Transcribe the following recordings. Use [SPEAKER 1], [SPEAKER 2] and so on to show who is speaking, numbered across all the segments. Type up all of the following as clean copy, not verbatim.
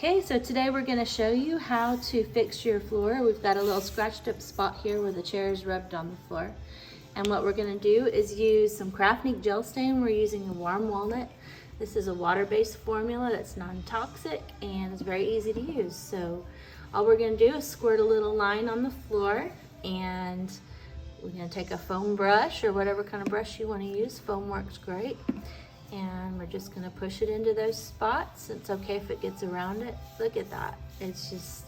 [SPEAKER 1] Okay, so today we're going to show you how to fix your floor. We've got a little scratched up spot here where the chair is rubbed on the floor. And what we're going to do is use some Craftnik gel stain. We're using a warm walnut. This is a water-based formula that's non-toxic and it's very easy to use. So all we're going to do is squirt a little line on the floor, and we're going to take a foam brush or whatever kind of brush you want to use. Foam works great. And we're just going to push it into those spots. It's okay if it gets around it. Look at that. It's just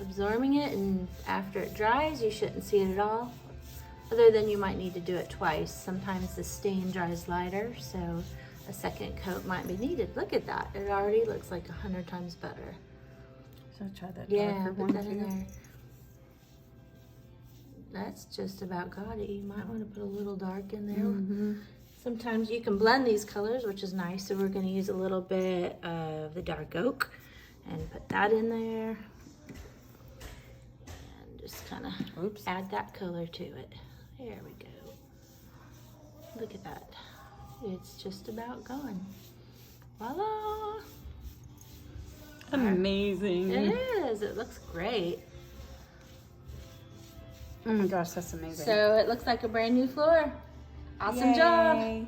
[SPEAKER 1] absorbing it, and after it dries, you shouldn't see it at all. Other than you might need to do it twice. Sometimes the stain dries lighter, so a second coat might be needed. Look at that. It already looks like 100 times better.
[SPEAKER 2] So try that.
[SPEAKER 1] Yeah,
[SPEAKER 2] darker
[SPEAKER 1] put
[SPEAKER 2] one
[SPEAKER 1] that in
[SPEAKER 2] too.
[SPEAKER 1] there. That's just about got it. You might want to put a little dark in there.
[SPEAKER 2] Mm-hmm.
[SPEAKER 1] Sometimes you can blend these colors, which is nice. So we're going to use a little bit of the dark oak and put that in there. And just kind of add that color to it. There we go. Look at that. It's just about gone. Voila!
[SPEAKER 2] Amazing.
[SPEAKER 1] It is. It looks great.
[SPEAKER 2] Oh my gosh, that's amazing.
[SPEAKER 1] So it looks like a brand new floor. Awesome job.
[SPEAKER 2] Yay.